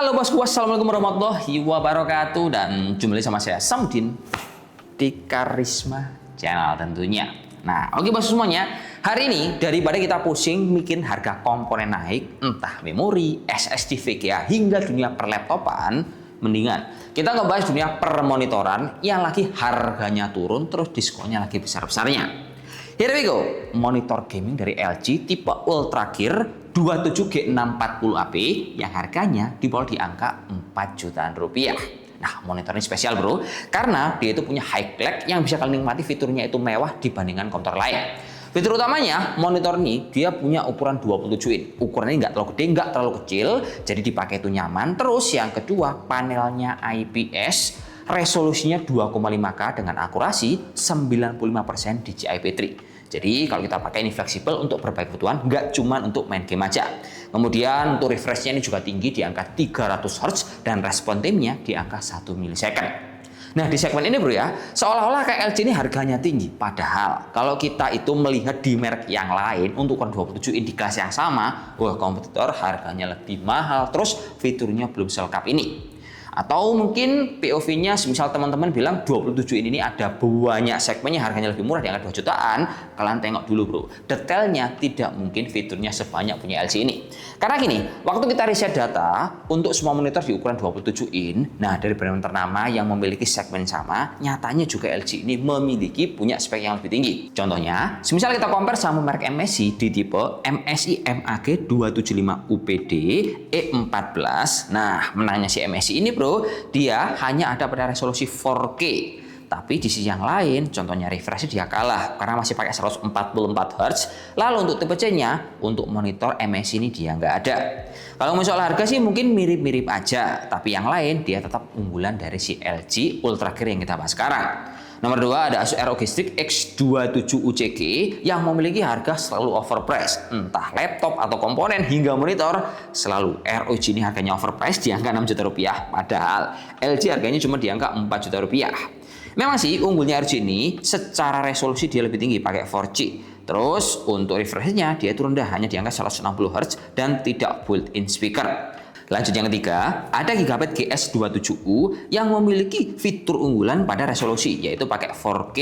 Halo bosku, assalamualaikum warahmatullahi wabarakatuh. Dan jumpa lagi sama saya Samudin di Karisma Channel tentunya. Nah oke bos semuanya, hari ini daripada kita pusing bikin harga komponen naik, entah memori, SSD, VGA hingga dunia perlaptopan, mendingan kita ngebahas dunia permonitoran yang lagi harganya turun terus diskonnya lagi besar-besarnya. Here we go, monitor gaming dari LG tipe Ultra Gear 27G640AP yang harganya di bawah di angka 4 jutaan rupiah. Nah, monitor ini spesial bro, karena dia itu punya high lag yang bisa kalian nikmati, fiturnya itu mewah dibandingkan komputer lain. Fitur utamanya, monitor ini dia punya ukuran 27 in. Ukurannya nggak terlalu gede, nggak terlalu kecil, jadi dipakai itu nyaman. Terus yang kedua, panelnya IPS, resolusinya 2,5K dengan akurasi 95% DCI-P3. Jadi kalau kita pakai ini fleksibel untuk berbagai kebutuhan, nggak cuma untuk main game aja. Kemudian untuk refreshnya ini juga tinggi di angka 300 Hz dan respon timenya di angka 1 millisecond. Nah di segmen ini bro ya, seolah-olah kayak LG ini harganya tinggi. Padahal kalau kita itu melihat di merek yang lain untuk ukuran 27 in di kelas yang sama, wah kompetitor harganya lebih mahal, terus fiturnya belum selengkap ini. Atau mungkin POV-nya misal teman-teman bilang 27 in ini ada banyak segmennya harganya lebih murah di angka 2 jutaan. Kalian tengok dulu bro, detailnya tidak mungkin fiturnya sebanyak punya LG ini. Karena gini, waktu kita riset data untuk semua monitor di ukuran 27 in, nah dari brand ternama yang memiliki segmen sama, nyatanya juga LG ini memiliki punya spek yang lebih tinggi. Contohnya, misal kita compare sama merek MSI di tipe MSI MAG 275 UPD E14. Nah, menangnya si MSI ini bro, dia hanya ada pada resolusi 4K. Tapi di sisi yang lain, contohnya refresh dia kalah karena masih pakai 144 Hz. Lalu untuk tipe C-nya, untuk monitor MSI ini dia nggak ada. Kalau soal harga sih mungkin mirip-mirip aja, tapi yang lain dia tetap unggulan dari si LG Ultra Gear yang kita bahas sekarang. Nomor 2 ada Asus ROG Strix X27UCG yang memiliki harga selalu overpriced. Entah laptop atau komponen hingga monitor, selalu ROG ini harganya overpriced di angka 6 juta rupiah. Padahal LG harganya cuma di angka 4 juta rupiah. Memang sih unggulnya ROG ini secara resolusi dia lebih tinggi pakai 4G. Terus untuk refreshnya dia itu rendah hanya di angka 160 Hz dan tidak built-in speaker. Lanjut yang ketiga, ada Gigabyte GS27U yang memiliki fitur unggulan pada resolusi, yaitu pakai 4K,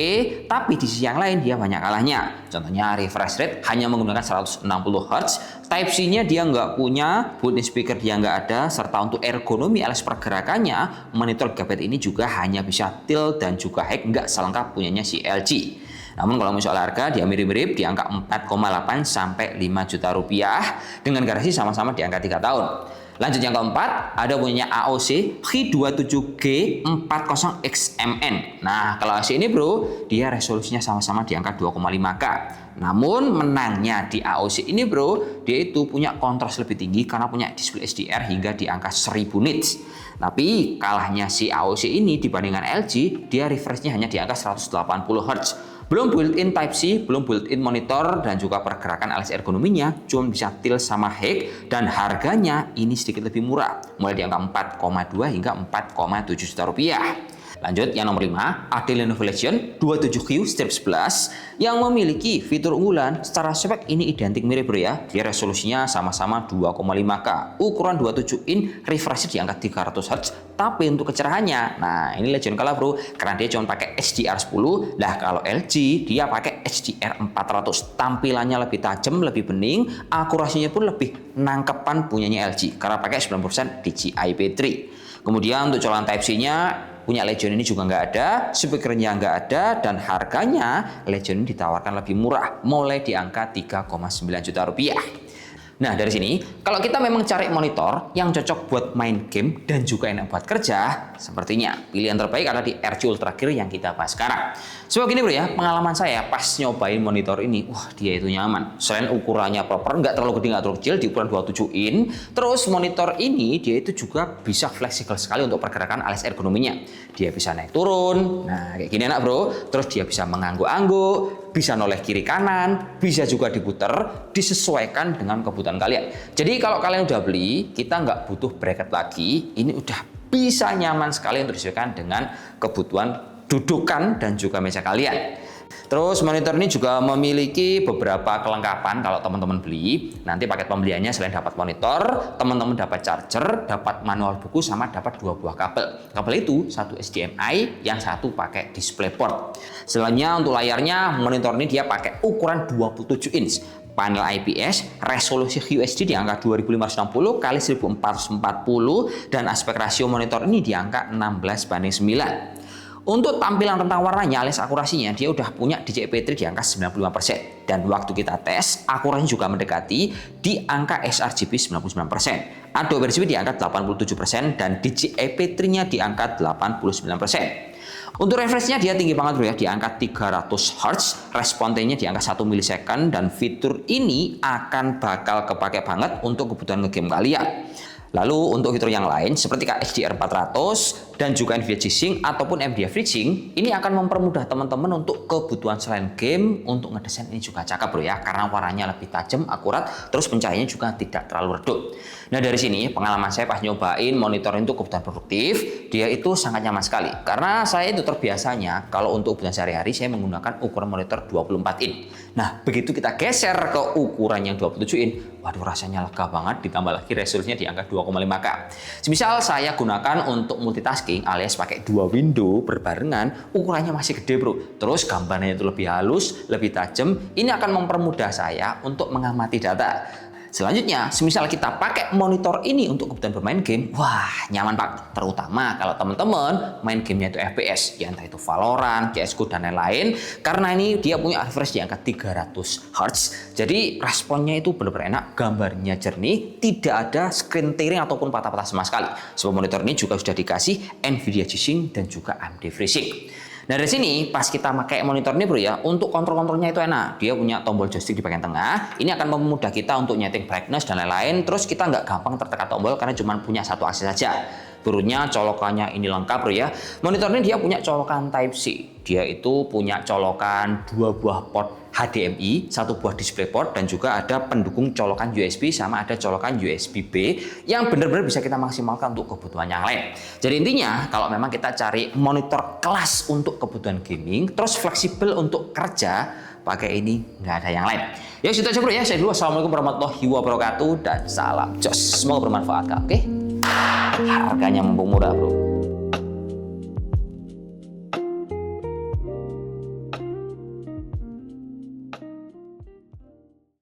tapi di sisi yang lain dia banyak kalahnya. Contohnya refresh rate hanya menggunakan 160 Hz, Type-C-nya dia nggak punya, built-in speaker dia nggak ada, serta untuk ergonomi alias pergerakannya, monitor Gigabyte ini juga hanya bisa tilt dan juga high, nggak selengkap punyanya si LG. Namun kalau misalnya harga dia mirip-mirip di angka 4,8 sampai 5 juta rupiah dengan garansi sama-sama di angka 3 tahun. Lanjut yang keempat, ada punya AOC Hi27G40XMN. Nah, kalau AOC ini bro, dia resolusinya sama-sama di angka 2,5K. Namun menangnya di AOC ini bro, dia itu punya kontras lebih tinggi karena punya display HDR hingga di angka 1000 nits. Tapi kalahnya si AOC ini dibandingkan LG, dia refreshnya hanya di angka 180 Hz. Belum built-in Type-C, belum built-in monitor, dan juga pergerakan alias ergonominya cuma bisa tilt sama high, dan harganya ini sedikit lebih murah, mulai di angka 4,2 hingga 4,7 juta rupiah. Lanjut yang nomor 5, ada Lenovo Legion 27Q Strip 11 yang memiliki fitur unggulan. Secara spek ini identik mirip bro ya. Dia resolusinya sama-sama 2,5K. Ukuran 27 in, refresh di angka 300 Hz. Tapi untuk kecerahannya, nah ini Legion kalah bro, karena dia cuma pakai HDR10. Lah kalau LG dia pakai HDR400. Tampilannya lebih tajam, lebih bening, akurasinya pun lebih nangkepan punyanya LG karena pakai 90% DCI-P3. Kemudian untuk colokan Type-C-nya punya Legion ini juga nggak ada, speakernya nggak ada, dan harganya Legion ini ditawarkan lebih murah, mulai di angka 3,9 juta rupiah. Nah dari sini, kalau kita memang cari monitor yang cocok buat main game dan juga enak buat kerja, sepertinya pilihan terbaik adalah di ROG Ultra Gear yang kita bahas sekarang. So gini bro ya, pengalaman saya pas nyobain monitor ini, wah dia itu nyaman. Selain ukurannya proper, nggak terlalu gede, nggak terlalu kecil, di ukuran 27 in. Terus monitor ini dia itu juga bisa fleksibel sekali untuk pergerakan alias ergonominya. Dia bisa naik turun, nah kayak gini enak bro. Terus dia bisa mengangguk-angguk, bisa noleh kiri kanan, bisa juga diputer, disesuaikan dengan kebutuhan kalian. Jadi kalau kalian udah beli, kita nggak butuh bracket lagi, ini udah bisa nyaman sekali untuk disesuaikan dengan kebutuhan dudukan dan juga meja kalian. Terus monitor ini juga memiliki beberapa kelengkapan kalau teman-teman beli. Nanti paket pembeliannya selain dapat monitor, teman-teman dapat charger, dapat manual buku, sama dapat 2 buah kabel. Kabel itu satu HDMI, yang satu pakai DisplayPort. Selanjutnya untuk layarnya, monitor ini dia pakai ukuran 27 inch. Panel IPS, resolusi QHD di angka 2560 x 1440, dan aspek rasio monitor ini di angka 16:9. Untuk tampilan rentang warnanya alias akurasinya, dia udah punya DCI-P3 di angka 95%. Dan waktu kita tes, akurasinya juga mendekati di angka sRGB 99%. Adobe RGB di angka 87%, dan DCI-P3-nya di angka 89%. Untuk refresh-nya dia tinggi banget bro ya, di angka 300 Hz, respon time-nya di angka 1 millisecond, dan fitur ini akan bakal kepake banget untuk kebutuhan ngegame kalian. Lalu untuk fitur yang lain seperti HDR 400 dan juga NVIDIA G-Sync ataupun NVIDIA FreeSync, ini akan mempermudah teman-teman untuk kebutuhan selain game. Untuk ngedesain ini juga cakep bro ya, karena warnanya lebih tajam, akurat, terus pencahayaannya juga tidak terlalu redup. Nah dari sini pengalaman saya pas nyobain monitor untuk kebutuhan produktif, dia itu sangat nyaman sekali. Karena saya itu terbiasanya kalau untuk kebutuhan sehari-hari saya menggunakan ukuran monitor 24 in. Nah begitu kita geser ke ukuran yang 27 in, waduh rasanya lega banget, ditambah lagi resolusinya di angka 2,5K. Semisal saya gunakan untuk multitasking alias pakai 2 window berbarengan, ukurannya masih gede bro. Terus gambarnya itu lebih halus, lebih tajam. Ini akan mempermudah saya untuk mengamati data. Selanjutnya, semisal kita pakai monitor ini untuk kebutuhan bermain game, wah nyaman pak. Terutama kalau teman-teman main gamenya itu FPS, ya entah itu Valorant, CSGO dan lain-lain. Karena ini dia punya refresh di angka 300 Hz, jadi responnya itu benar-benar enak, gambarnya jernih, tidak ada screen tearing ataupun patah-patah sama sekali. Sebab monitor ini juga sudah dikasih NVIDIA G-Sync dan juga AMD FreeSync. Nah dari sini pas kita pakai monitor ini bro ya, untuk kontrol-kontrolnya itu enak. Dia punya tombol joystick di bagian tengah. Ini akan memudahkan kita untuk nyeting brightness dan lain-lain. Terus kita nggak gampang tertekan tombol karena cuma punya satu akses saja. Berikutnya colokannya ini lengkap bro ya. Monitor ini dia punya colokan Type C. Dia itu punya colokan 2 buah port HDMI, 1 buah DisplayPort, dan juga ada pendukung colokan USB, sama ada colokan USB-B yang benar-benar bisa kita maksimalkan untuk kebutuhan yang lain. Jadi intinya kalau memang kita cari monitor kelas untuk kebutuhan gaming, terus fleksibel untuk kerja, pakai ini nggak ada yang lain. Ya sudah aja bro ya, saya dulu. Assalamualaikum warahmatullahi wabarakatuh dan salam jos. Semoga bermanfaat, oke? Harganya mumpung murah bro.